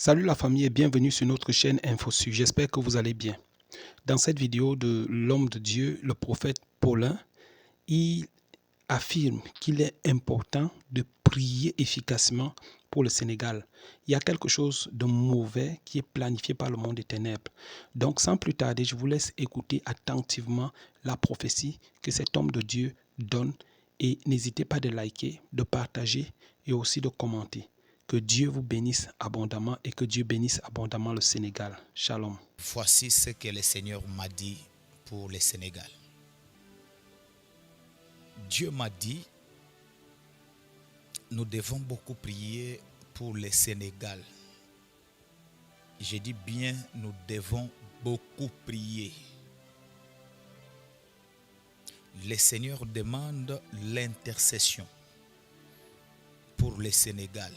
Salut la famille et bienvenue sur notre chaîne InfoSu. J'espère que vous allez bien. Dans cette vidéo de l'homme de Dieu, le prophète Paulin, il affirme qu'il est important de prier efficacement pour le Sénégal. Il y a quelque chose de mauvais qui est planifié par le monde des ténèbres. Donc sans plus tarder, je vous laisse écouter attentivement la prophétie que cet homme de Dieu donne et n'hésitez pas de liker, de partager et aussi de commenter. Que Dieu vous bénisse abondamment et que Dieu bénisse abondamment le Sénégal. Shalom. Voici ce que le Seigneur m'a dit pour le Sénégal. Dieu m'a dit, nous devons beaucoup prier pour le Sénégal. Je dis bien, nous devons beaucoup prier. Le Seigneur demande l'intercession pour le Sénégal.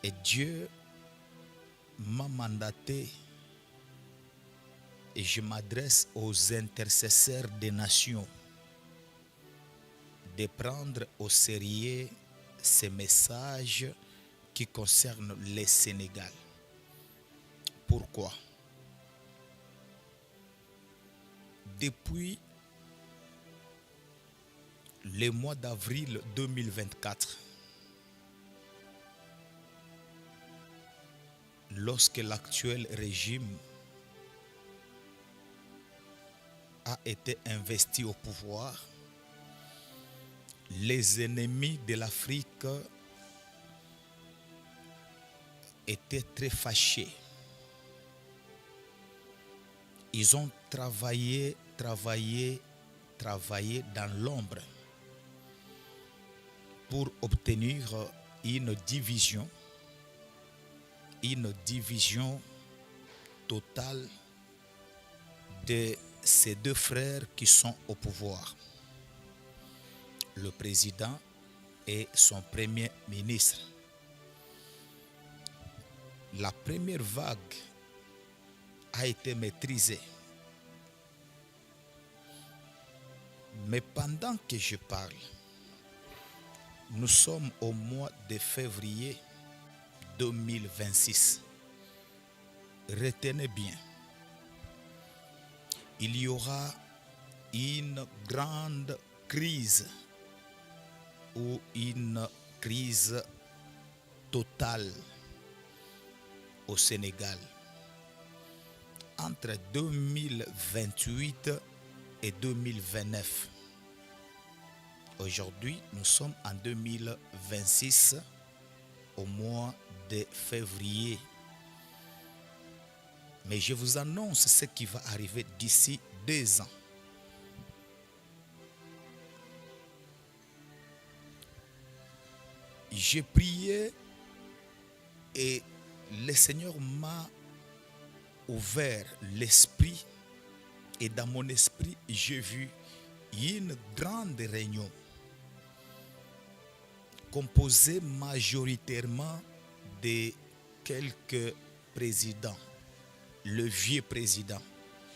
Et Dieu m'a mandaté et je m'adresse aux intercesseurs des nations de prendre au sérieux ces messages qui concernent le Sénégal. Pourquoi? Depuis le mois d'avril 2024, lorsque l'actuel régime a été investi au pouvoir, les ennemis de l'Afrique étaient très fâchés. Ils ont travaillé dans l'ombre pour obtenir une division totale de ces deux frères qui sont au pouvoir, le président et son premier ministre. La première vague a été maîtrisée. Mais pendant que je parle, nous sommes au mois de février 2026. Retenez bien, il y aura une grande crise ou une crise totale au Sénégal entre 2028 et 2029. Aujourd'hui, nous sommes en 2026 au mois de février. Mais je vous annonce ce qui va arriver d'ici 2 ans. J'ai prié et le Seigneur m'a ouvert l'esprit et dans mon esprit, j'ai vu une grande réunion composée majoritairement de quelques présidents, le vieux président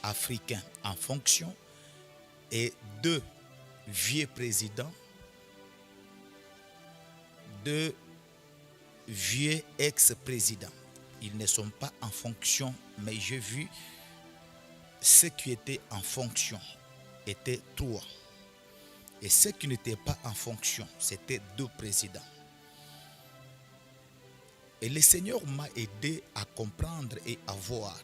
africain en fonction et 2 vieux présidents, 2 vieux ex-présidents. Ils ne sont pas en fonction, mais j'ai vu ceux qui étaient en fonction étaient 3. Et ceux qui n'étaient pas en fonction, c'était 2 présidents. Et le Seigneur m'a aidé à comprendre et à voir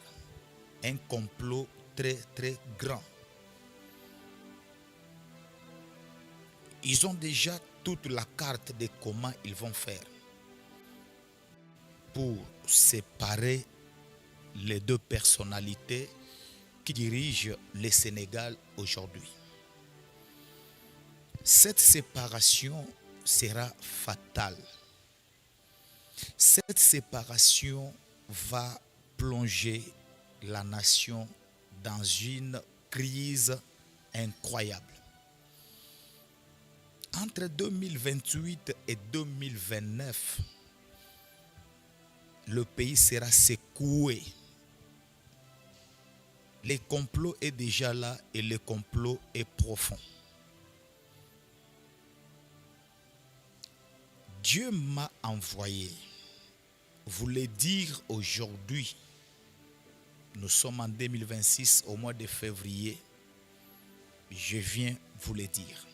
un complot très très grand. Ils ont déjà toute la carte de comment ils vont faire pour séparer les 2 personnalités qui dirigent le Sénégal aujourd'hui. Cette séparation sera fatale. Cette séparation va plonger la nation dans une crise incroyable. Entre 2028 et 2029, le pays sera secoué. Le complot est déjà là et le complot est profond. Dieu m'a envoyé voulais dire aujourd'hui, nous sommes en 2026, au mois de février, je viens vous le dire.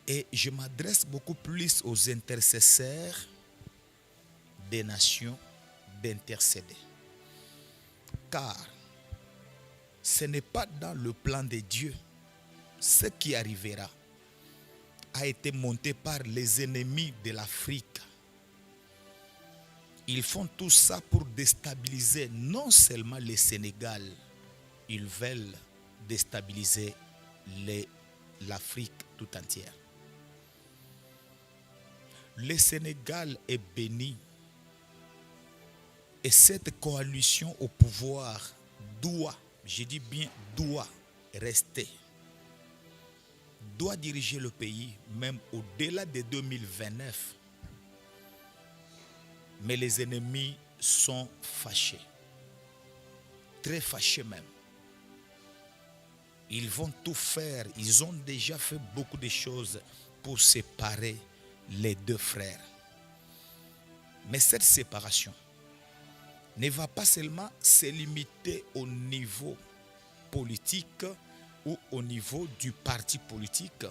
Et je m'adresse beaucoup plus aux intercesseurs des nations d'intercéder. Car ce n'est pas dans le plan de Dieu. Ce qui arrivera a été monté par les ennemis de l'Afrique. Ils font tout ça pour déstabiliser non seulement le Sénégal, ils veulent déstabiliser l'Afrique tout entière. Le Sénégal est béni et cette coalition au pouvoir doit, je dis bien doit rester, doit diriger le pays même au-delà de 2029. Mais les ennemis sont fâchés, très fâchés même. Ils vont tout faire, ils ont déjà fait beaucoup de choses pour séparer les deux frères. Mais cette séparation ne va pas seulement se limiter au niveau politique ou au niveau du parti politique,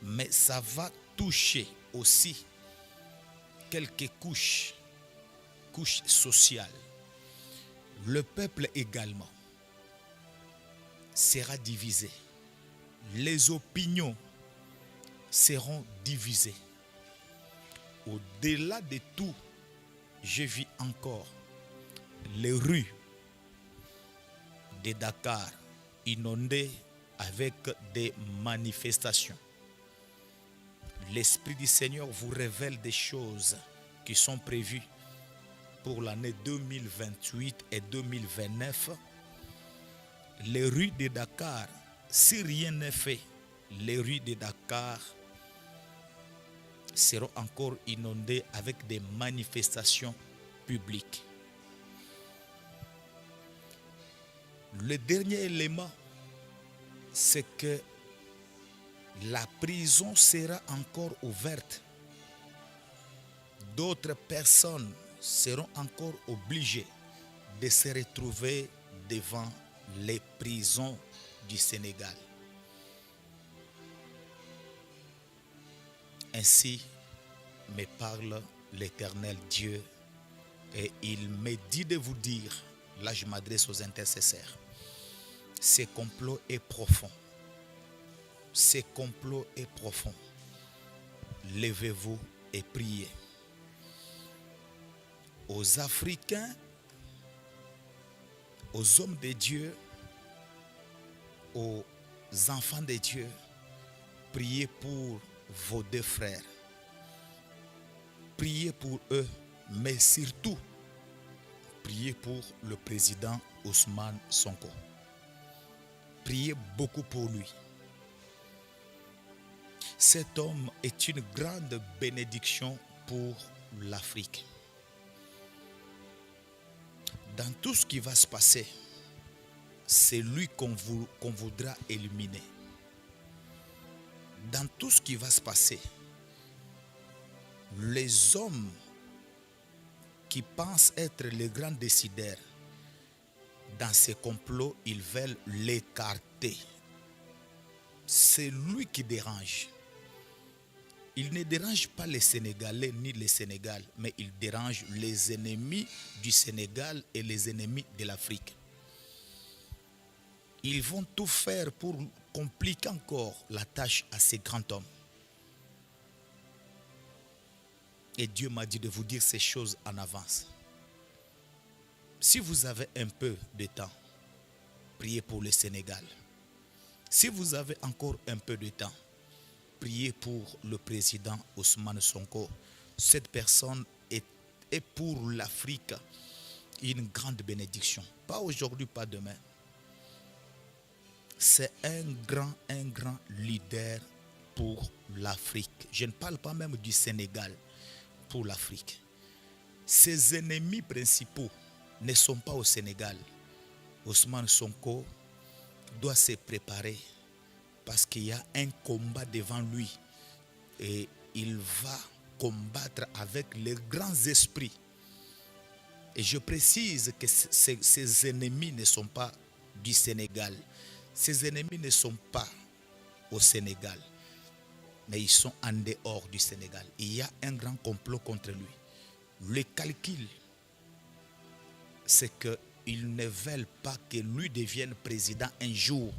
mais ça va toucher aussi quelques couches sociales. Le peuple également sera divisé. Les opinions seront divisées. Au-delà de tout, je vis encore les rues de Dakar inondées avec des manifestations. L'Esprit du Seigneur vous révèle des choses qui sont prévues pour l'année 2028 et 2029. Les rues de Dakar, si rien n'est fait, les rues de Dakar seront encore inondées avec des manifestations publiques. Le dernier élément, c'est que la prison sera encore ouverte. D'autres personnes seront encore obligées de se retrouver devant les prisons du Sénégal. Ainsi me parle l'Éternel Dieu et il me dit de vous dire, là je m'adresse aux intercesseurs, ce complot est profond. Ce complot est profond. Levez-vous et priez. Aux Africains, aux hommes de Dieu, aux enfants de Dieu, priez pour vos deux frères. Priez pour eux, mais surtout, priez pour le président Ousmane Sonko. Priez beaucoup pour lui. Cet homme est une grande bénédiction pour l'Afrique. Dans tout ce qui va se passer, c'est lui qu'on voudra éliminer. Dans tout ce qui va se passer, les hommes qui pensent être les grands décideurs, dans ces complots, ils veulent l'écarter. C'est lui qui dérange. Il ne dérange pas les Sénégalais ni le Sénégal, mais il dérange les ennemis du Sénégal et les ennemis de l'Afrique. Ils vont tout faire pour compliquer encore la tâche à ces grands hommes. Et Dieu m'a dit de vous dire ces choses en avance. Si vous avez un peu de temps, priez pour le Sénégal. Si vous avez encore un peu de temps, priez pour le président Ousmane Sonko. Cette personne est pour l'Afrique une grande bénédiction. Pas aujourd'hui, pas demain. C'est un grand leader pour l'Afrique. Je ne parle pas même du Sénégal, pour l'Afrique. Ses ennemis principaux ne sont pas au Sénégal. Ousmane Sonko doit se préparer parce qu'il y a un combat devant lui et il va combattre avec les grands esprits. Et je précise que ces ennemis ne sont pas du Sénégal. Ces ennemis ne sont pas au Sénégal, mais ils sont en dehors du Sénégal. Il y a un grand complot contre lui. Le calcul, c'est qu'ils ne veulent pas que lui devienne président un jour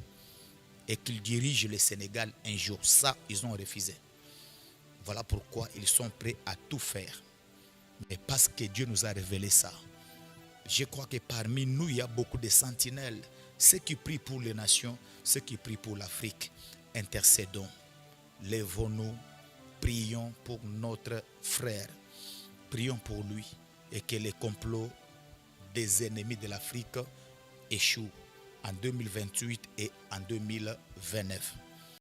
et qu'il dirige le Sénégal un jour. Ça, ils ont refusé. Voilà pourquoi ils sont prêts à tout faire. Mais parce que Dieu nous a révélé ça. Je crois que parmi nous, il y a beaucoup de sentinelles. Ceux qui prient pour les nations, ceux qui prient pour l'Afrique. Intercédons. Lèvons-nous. Prions pour notre frère. Prions pour lui. Et que les complots des ennemis de l'Afrique échouent en 2028 et en 2029.